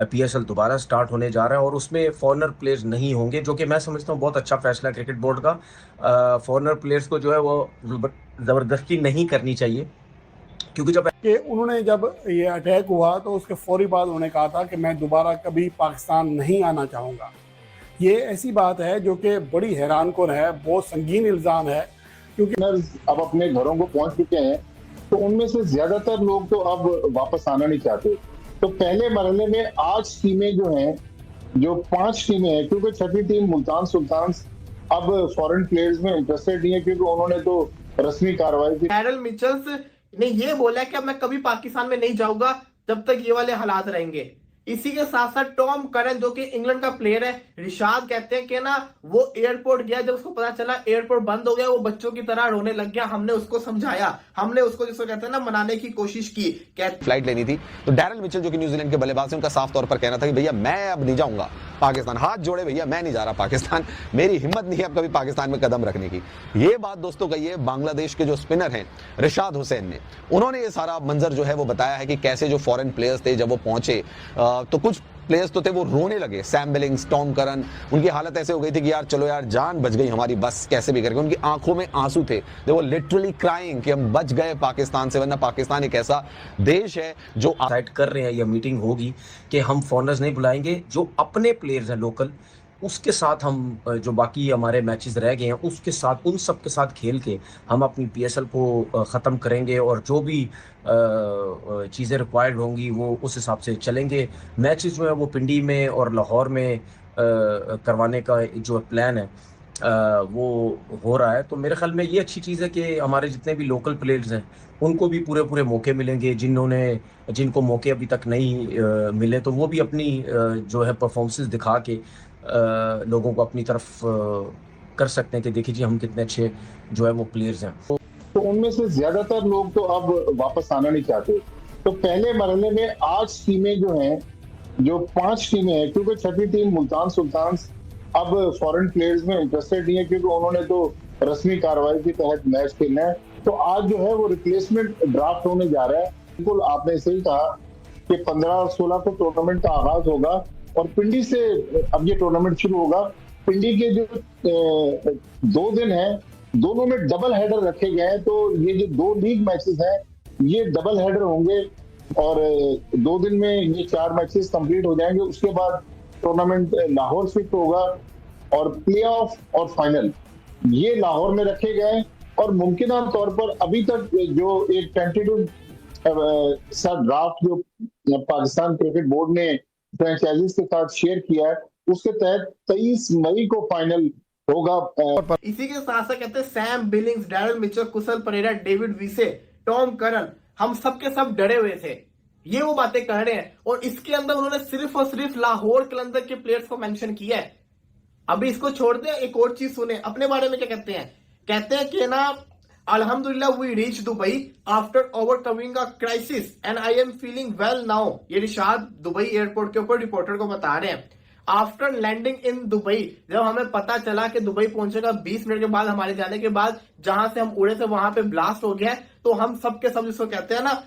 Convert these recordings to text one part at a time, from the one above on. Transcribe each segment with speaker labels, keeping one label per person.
Speaker 1: PSL दोबारा start होने जा रहा है और उसमें फॉरेनर प्लेयर्स नहीं होंगे, जो कि मैं समझता हूँ बहुत अच्छा फैसला है क्रिकेट बोर्ड का। फॉरेनर प्लेयर्स को जो है वो जबरदस्ती नहीं करनी चाहिए, क्योंकि जब
Speaker 2: कि उन्होंने जब ये अटैक हुआ तो उसके फौरी बाद उन्होंने कहा था कि मैं दोबारा कभी पाकिस्तान नहीं आना चाहूँगा। ये ऐसी बात है जो कि बड़ी हैरान कुन है, बहुत संगीन इल्ज़ाम है, क्योंकि
Speaker 3: अब अपने घरों को पहुंच चुके हैं, तो उनमें से ज्यादातर लोग तो अब वापस आना नहीं चाहते। तो पहले मरहले में 8 टीमें जो हैं, जो 5 टीमें हैं, क्योंकि छठी टीम मुल्तान सुल्तान्स अब फॉरेन प्लेयर्स में इंटरेस्टेड नहीं है, क्योंकि उन्होंने तो रस्मी कार्रवाई की।
Speaker 4: डैरल मिचेल्स ने ये बोला कि अब मैं कभी पाकिस्तान में नहीं जाऊंगा जब तक ये वाले हालात रहेंगे। इसी के साथ साथ टॉम करन जो कि इंग्लैंड का प्लेयर है, रिशाद कहते हैं कि ना वो एयरपोर्ट गया, जब उसको पता चला एयरपोर्ट बंद हो गया वो बच्चों की तरह रोने लग गया। हमने उसको समझाया, हमने उसको जिसको कहते हैं ना मनाने की कोशिश की।
Speaker 5: फ्लाइट लेनी थी तो डैरल मिचेल जो कि न्यूजीलैंड के बल्लेबाज हैं, उनका साफ तौर पर कहना था कि भैया मैं अब नहीं जाऊंगा पाकिस्तान, हाथ जोड़े भैया मैं नहीं जा रहा पाकिस्तान, मेरी हिम्मत नहीं है अब कभी पाकिस्तान में कदम रखने की। ये बात दोस्तों कही है बांग्लादेश के जो स्पिनर हैं रिशाद हुसैन ने। उन्होंने ये सारा मंजर जो है वो बताया है कि कैसे जो फॉरेन प्लेयर्स थे जब वो पहुंचे तो कुछ प्लेयर्स तो थे वो रोने लगे, सैम बिलिंग्स, टॉम करन, उनकी हालत ऐसे हो गई थी कि यार चलो यार जान बच गई हमारी, बस कैसे भी करके। उनकी आंखों में आंसू थे, दे वो लिटरली क्राइंग कि हम बच गए पाकिस्तान से, वरना पाकिस्तान एक ऐसा देश है जो
Speaker 1: डिसाइड कर रहे हैं, यह मीटिंग होगी कि हम फॉरेनर्स नहीं बुलाएंगे, जो अपने प्लेयर्स हैं लोकल उसके साथ हम जो बाकी हमारे मैचेस रह गए हैं उसके साथ उन सब के साथ खेल के हम अपनी पीएसएल को ख़त्म करेंगे, और जो भी चीज़ें रिक्वायर्ड होंगी वो उस हिसाब से चलेंगे। मैचेस जो है वो पिंडी में और लाहौर में करवाने का जो प्लान है वो हो रहा है। तो मेरे ख्याल में ये अच्छी चीज़ है कि हमारे जितने भी लोकल प्लेयर्स हैं उनको भी पूरे पूरे मौके मिलेंगे, जिनको मौके अभी तक नहीं मिले, तो वो भी अपनी जो है परफॉर्मेंसेस दिखा के लोगों को अपनी तरफ कर सकते हैं कि देखिए जी हम कितने अच्छे जो है वो प्लेयर्स हैं।
Speaker 3: तो उनमें से ज्यादातर लोग तो अब वापस आना नहीं चाहते। तो पहले मरहले में 8 टीमें जो हैं, जो 5 टीमें हैं, क्योंकि छठी टीम मुल्तान सुल्तान्स अब फॉरेन प्लेयर्स में इंटरेस्टेड नहीं है, क्योंकि उन्होंने तो रस्मी कार्रवाई के तहत मैच खेलना है। तो आज जो है वो रिप्लेसमेंट ड्राफ्ट होने जा रहा है। बिल्कुल आपने सही कहा कि 15 और 16 को टूर्नामेंट का आगाज होगा और पिंडी से अब ये टूर्नामेंट शुरू होगा। पिंडी के जो 2 दिन हैं, दोनों में डबल हेडर रखे गए हैं। तो ये जो 2 लीग मैचेस हैं ये डबल हेडर होंगे और 2 दिन में ये 4 मैचेस कंप्लीट हो जाएंगे। उसके बाद टूर्नामेंट लाहौर शिफ्ट होगा और प्ले ऑफ और फाइनल ये लाहौर में रखे गए। और मुमकिन तौर पर अभी तक जो एक टेंटेटिव सा ड्राफ्ट जो पाकिस्तान क्रिकेट बोर्ड ने फ्रेंचाइजीज के साथ शेयर किया है, उसके तहत 23 मई को फाइनल होगा।
Speaker 4: इसी के साथ साथ कहते हैं Sam Billings, Daryl Mitchell, Kusal Perera, David Wiese, Tom Curran, हम सब के सब डरे हुए थे। ये वो बातें कर रहे हैं और इसके अंदर उन्होंने सिर्फ और सिर्फ लाहौर कलंदर के प्लेयर्स को मेंशन किया है। अभी इसको छोड़ दे, एक और चीज सुने अपने बारे में क्या कहते हैं। कहते हैं कि ना अल्हम्दुलिल्लाह we reach Dubai after overcoming a crisis and I am feeling well now. ये रिशाद दुबई एयरपोर्ट के ऊपर रिपोर्टर को बता रहे हैं। आफ्टर लैंडिंग इन दुबई, जब हमें पता चला कि दुबई पहुंचेगा 20 मिनट के बाद हमारे जाने के बाद, जहां से हम उड़े थे वहां पे ब्लास्ट हो गया, तो हम सब के सब जिसको कहते हैं ना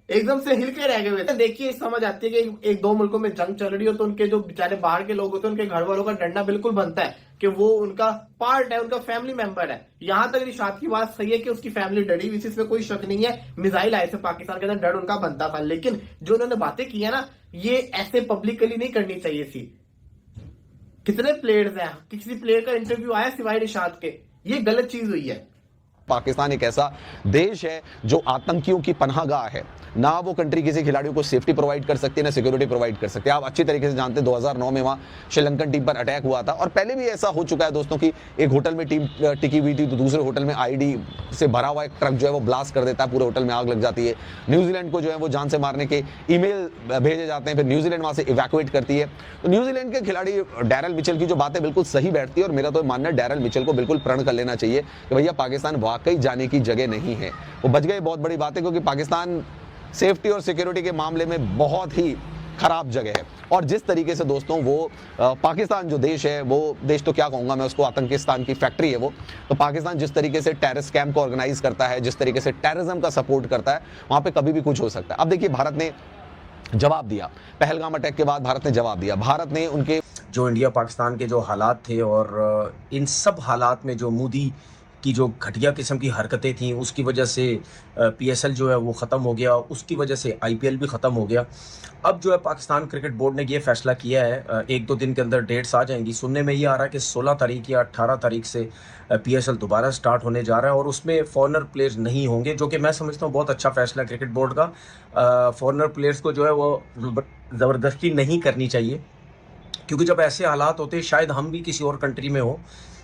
Speaker 4: एकदम से हिल के रह गए हुए थे। देखिए समझ आती है कि एक दो मुल्कों में जंग चल रही हो तो उनके जो बेचारे बाहर के लोग होते हैं उनके घर वालों का डरना बिल्कुल बनता है कि वो उनका पार्ट है, उनका फैमिली मेंबर है। यहां तक रिशाद की बात सही है कि उसकी फैमिली डरी हुई, इसमें कोई शक नहीं है। मिसाइल आए थे पाकिस्तान के अंदर, डर उनका बनता था, लेकिन जो उन्होंने बातें की है ना ये ऐसे पब्लिकली नहीं करनी चाहिए थी। कितने प्लेयर्स हैं, किसी प्लेयर का इंटरव्यू आया सिवाय रिशाद के, ये गलत चीज हुई है।
Speaker 5: पाकिस्तान एक ऐसा देश है जो आतंकियों की पनाहगाह है। ना वो कंट्री किसी खिलाड़ियों को सेफ्टी प्रोवाइड कर सकती है, ना सिक्योरिटी प्रोवाइड कर सकती है। आप अच्छी तरीके से जानते हैं 2009 में वहां श्रीलंकन टीम पर अटैक हुआ था और पहले भी ऐसा हो चुका है दोस्तों कि एक होटल में टीम टिकी हुई थी तो दूसरे होटल में आईडी से भरा हुआ एक ट्रक जो है वो ब्लास्ट कर देता है, पूरे होटल में आग लग जाती है। न्यूजीलैंड को जो है वो जान से मारने के ईमेल भेजे जाते हैं, फिर न्यूजीलैंड वहां से इवैक्यूएट करती है। तो न्यूजीलैंड के खिलाड़ी डैरल मिचेल की जो बातें बिल्कुल सही बैठती है और मेरा तो मानना है डैरल मिचेल को बिल्कुल प्रण कर लेना चाहिए कि भैया पाकिस्तान वाकई जाने की जगह नहीं है। वो बच गए, बहुत बड़ी बात है, क्योंकि पाकिस्तान सेफ्टी और सिक्योरिटी के मामले में बहुत ही खराब जगह है। और जिस तरीके से दोस्तों वो पाकिस्तान जो देश है, वो देश तो क्या कहूंगा मैं उसको, आतंकिस्तान की फैक्ट्री है वो। तो पाकिस्तान जिस तरीके से टेररिस्ट कैंप को ऑर्गेनाइज करता है, जिस तरीके से टेररिज्म का सपोर्ट करता है, वहां पे कभी भी कुछ हो सकता है। अब देखिए भारत ने जवाब दिया। पहलगाम अटैक के बाद भारत ने जवाब दिया। भारत ने उनके
Speaker 1: जो इंडिया पाकिस्तान के जो हालात थे और इन सब हालात में जो मोदी की जो घटिया किस्म की हरकतें थी उसकी वजह से पीएसएल जो है वो ख़त्म हो गया, उसकी वजह से आईपीएल भी ख़त्म हो गया। अब जो है पाकिस्तान क्रिकेट बोर्ड ने ये फैसला किया है, एक दो दिन के अंदर डेट्स आ जाएंगी। सुनने में ये आ रहा है कि 16 तारीख या 18 तारीख से पीएसएल दोबारा स्टार्ट होने जा रहा है और उसमें फॉरेनर प्लेयर्स नहीं होंगे, जो कि मैं समझता हूँ बहुत अच्छा फैसला है क्रिकेट बोर्ड का। फॉरेनर प्लेयर्स को जो है वो ज़बरदस्ती नहीं करनी चाहिए, क्योंकि जब ऐसे हालात होते हैं, शायद हम भी किसी और कंट्री में हो,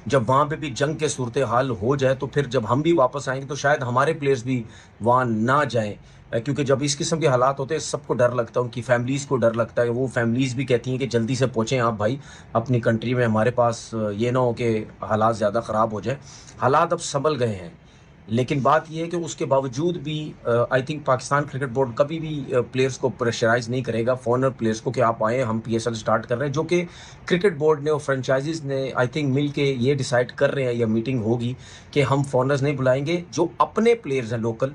Speaker 1: जब वहाँ पे भी जंग के सूरत हाल हो जाए तो फिर जब हम भी वापस आएंगे तो शायद हमारे प्लेयर्स भी वहाँ ना जाएं, क्योंकि जब इस किस्म के हालात होते हैं सबको डर लगता है, उनकी फैमिलीज़ को डर लगता है। वो फैमिलीज़ भी कहती हैं कि जल्दी से पहुँचें आप भाई अपनी कंट्री में, हमारे पास ये ना हो कि हालात ज़्यादा ख़राब हो जाए। हालात अब संभल गए हैं, लेकिन बात यह है कि उसके बावजूद भी I think Pakistan cricket board कभी भी प्लेयर्स को प्रेशराइज नहीं करेगा, फॉरेनर प्लेयर्स को, कि आप आए हम पीएसएल स्टार्ट कर रहे हैं। जो कि क्रिकेट बोर्ड ने और फ्रेंचाइजीज ने आई थिंक मिल के ये डिसाइड कर रहे हैं, या मीटिंग होगी कि हम फॉरेनर्स नहीं बुलाएंगे, जो अपने प्लेयर्स हैं लोकल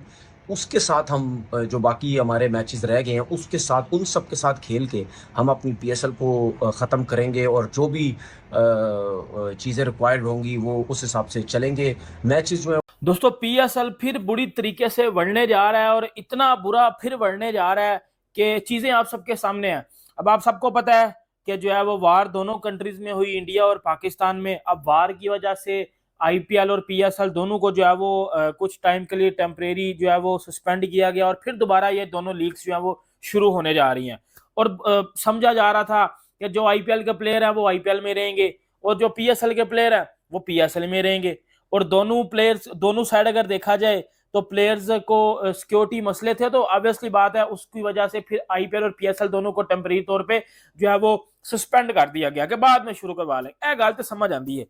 Speaker 1: उसके साथ हम जो बाकी हमारे मैचेस रह गए हैं उसके साथ, उन सब के साथ खेल के हम अपनी पीएसएल को ख़त्म करेंगे और जो भी चीज़ें रिक्वायर्ड होंगी वो उस हिसाब से चलेंगे। मैचेस जो है
Speaker 6: दोस्तों पीएसएल फिर बुरी तरीके से बढ़ने जा रहा है और इतना बुरा फिर बढ़ने जा रहा है कि चीजें आप सबके सामने हैं। अब आप सबको पता है कि जो है वो वार दोनों कंट्रीज में हुई, इंडिया और पाकिस्तान में। अब वार की वजह से आईपीएल और पीएसएल दोनों को जो है वो कुछ टाइम के लिए टेम्परेरी जो है वो सस्पेंड किया गया और फिर दोबारा ये दोनों लीग्स जो है वो शुरू होने जा रही हैं। और समझा जा रहा था कि जो आईपीएल के प्लेयर हैं वो आईपीएल में रहेंगे और जो पीएसएल के प्लेयर हैं वो पीएसएल में रहेंगे। और दोनों प्लेयर्स, दोनों साइड अगर देखा जाए तो प्लेयर्स को सिक्योरिटी मसले थे, तो ऑब्वियसली बात है उसकी वजह से फिर आईपीएल और पीएसएल दोनों को टेम्परेरी तौर पे जो है वो सस्पेंड कर दिया गया कि बाद में शुरू करवा लें। यह गल तो समझ आती है,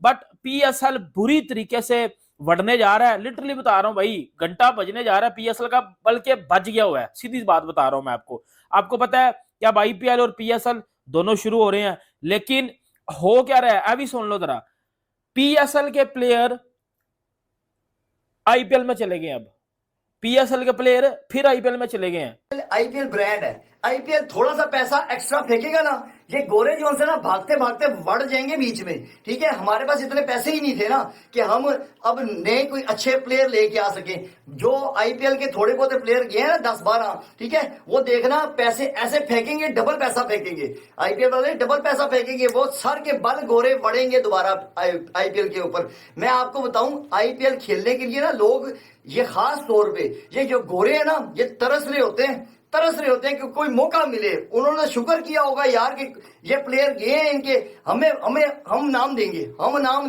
Speaker 6: बट पीएसएल बुरी तरीके से बढ़ने जा रहा है। लिटरली बता रहा हूं भाई, घंटा बजने जा रहा है पीएसएल का, बल्कि बज गया हुआ है। सीधी बात बता रहा हूं मैं आपको पता है कि अब आईपीएल और पीएसएल दोनों शुरू हो रहे हैं, लेकिन हो क्या रहा है अभी सुन लो जरा। पीएसएल के प्लेयर आईपीएल में चले गए, अब पीएसएल के प्लेयर फिर आईपीएल में चले गए हैं।
Speaker 7: आईपीएल ब्रांड है, आईपीएल थोड़ा सा पैसा एक्स्ट्रा फेंकेगा ना, ये गोरे जोन से ना भागते भागते बढ़ जाएंगे बीच में। ठीक है, हमारे पास इतने पैसे ही नहीं थे ना कि हम अब नए कोई अच्छे प्लेयर लेके आ सके। जो आईपीएल के थोड़े बहुत प्लेयर गए हैं ना 10-12, ठीक है, वो देखना पैसे ऐसे फेंकेंगे, डबल पैसा फेंकेंगे। आईपीएल वाले डबल पैसा फेंकेंगे, वो सर के बल गोरे बढ़ेंगे दोबारा आईपीएल के ऊपर। मैं आपको बताऊं, आईपीएल खेलने के लिए ना लोग, ये खास तौर पे ये जो गोरे हैं ना, ये तरस रहे होते हैं कि कोई मौका मिले। उन्होंने शुक्र किया होगा यार कि ये प्लेयर गए हैं, इनके हम नाम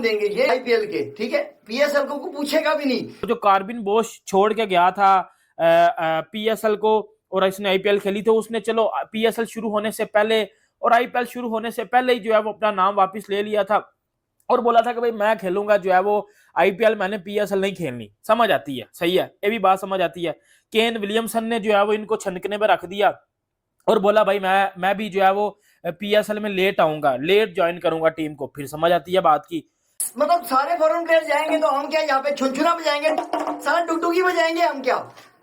Speaker 7: देंगे ये आईपीएल के। ठीक है, पीएसएल को पूछेगा भी नहीं।
Speaker 6: जो कार्बिन बोश छोड़ के गया था पीएसएल को और इसने आईपीएल खेली, तो उसने चलो पीएसएल शुरू होने से पहले और आईपीएल शुरू होने से पहले ही जो है वो अपना नाम वापस ले लिया था और बोला था कि भाई मैं खेलूंगा जो है वो आईपीएल, मैंने पीएसएल नहीं खेलनी। समझ आती है, सही है, ये भी बात समझ आती है। केन विलियमसन ने जो है वो इनको छनकने में रख दिया और बोला भाई मैं भी जो है वो पीएसएल में लेट आऊंगा, लेट ज्वाइन करूंगा टीम को। फिर समझ आती है बात की।
Speaker 7: मतलब सारे फॉरेन प्लेयर जाएंगे तो हम क्या यहाँ पे छुनछुना बजाएंगे, सारा डुगडुगी बजाएंगे? हम क्या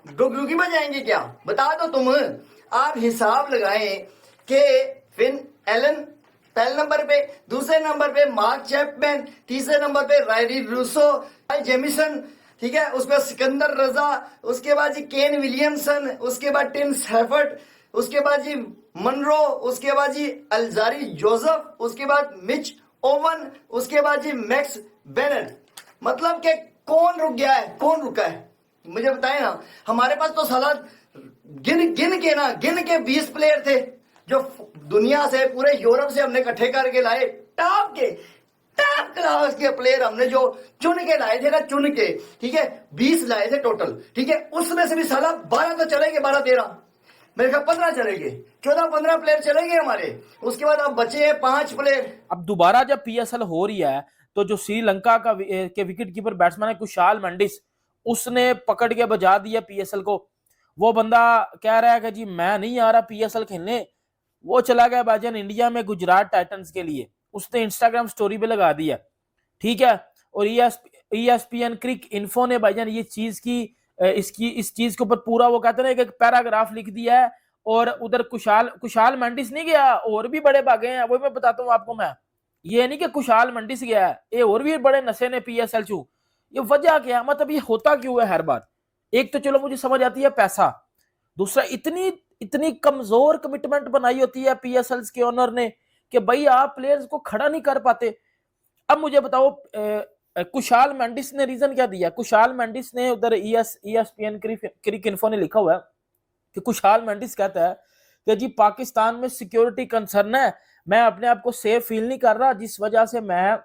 Speaker 7: डुगडुगी बजाएंगे क्या? बता दो तुम। आप हिसाब लगाएं कि फिन एलन पहले नंबर पे, दूसरे नंबर पे मार्क चैपमैन, तीसरे नंबर पे रायरी रूसो, जेमिसन, ठीक है, उसके बाद सिकंदर रजा, उसके बाद जी केन विलियमसन, उसके बाद टिम सैफर्ड, उसके बाद जी मनरो, उसके बाद जी अल्जारी जोसेफ, उसके बाद मिच ओवन, उसके बाद जी मैक्स बेनेट। मतलब कि कौन रुक गया है, कौन रुका है? मुझे बताए ना। हमारे पास तो साला गिन के 20 प्लेयर थे जो दुनिया से, पूरे यूरोप से हमने इकट्ठे करके लाए। टॉप क्लास के प्लेयर हमने जो चुन के लाए थे ना, चुन के, ठीक है, 20 लाए थे टोटल। ठीक है, उसमें से भी साला 12 तो चलेंगे, 12-13, मेरे ख्याल 15 चलेंगे, 14-15 प्लेयर चलेंगे हमारे। उसके बाद अब बचे हैं 5 प्लेयर।
Speaker 6: अब दोबारा जब पीएसएल हो रही है तो जो श्रीलंका के विकेट कीपर बैट्समैन है कुशाल मेंडिस, उसने पकड़ के बजा दिया पीएसएल को। वो बंदा कह रहा है कि जी मैं नहीं आ रहा पीएसएल खेलने। वो चला गया भाईजान इंडिया में गुजरात टाइटंस के लिए, उसने इंस्टाग्राम स्टोरी पे लगा दिया। ठीक है, और ESPN क्रिक इन्फो ने भाईजान ये चीज की इस चीज के ऊपर पूरा वो कहते हैं ना एक पैराग्राफ लिख दिया है और उधर कुशाल मेंडिस नहीं गया, और भी बड़े भागे हैं, वो मैं बताता हूँ आपको। मैं ये नहीं कि कुशाल मेंडिस गया है, ये और भी बड़े नशे ने PSL चू। ये वजह क्या है, मतलब ये होता क्यों है हर बार? एक तो चलो मुझे समझ आती है पैसा, दूसरा इतनी कमजोर कमिटमेंट बनाई होती है PSL के ओनर ने कि भाई आप प्लेयर्स को खड़ा नहीं कर पाते। अब मुझे बताओ कुशाल मेंडिस ने रीजन क्या दिया? कुशाल मेंडिस ने उधर ESPN क्रिक इन्फो ने लिखा हुआ है कि कुशाल मेंडिस कहता है कि जी पाकिस्तान में सिक्योरिटी कंसर्न है, मैं अपने आप को सेफ फील नहीं कर रहा, जिस वजह से मैं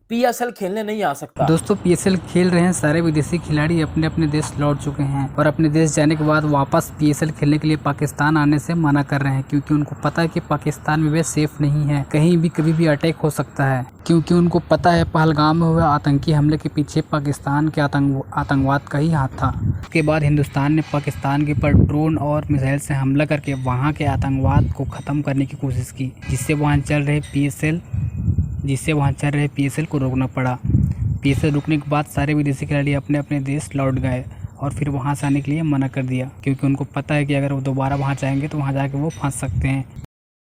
Speaker 6: PSL खेलने नहीं आ सकता।
Speaker 8: दोस्तों PSL खेल रहे हैं सारे विदेशी खिलाड़ी अपने अपने देश लौट चुके हैं और अपने देश जाने के बाद वापस PSL खेलने के लिए पाकिस्तान आने से मना कर रहे हैं, क्योंकि उनको पता है कि पाकिस्तान में वे सेफ नहीं है, कहीं भी कभी भी अटैक हो सकता है। क्योंकि उनको पता है पहलगाम में हुए आतंकी हमले के पीछे पाकिस्तान के आतंकवाद का ही हाथ था। उसके बाद हिंदुस्तान ने पाकिस्तान के ऊपर ड्रोन और मिसाइल से हमला करके वहाँ के आतंकवाद को ख़त्म करने की कोशिश की, जिससे वहाँ चल रहे PSL को रोकना पड़ा। PSL रुकने के बाद सारे विदेशी खिलाड़ी अपने अपने देश लौट गए और फिर वहाँ से आने के लिए मना कर दिया, क्योंकि उनको पता है कि अगर वो दोबारा वहाँ जाएंगे तो वहाँ जाके वो फंस सकते हैं।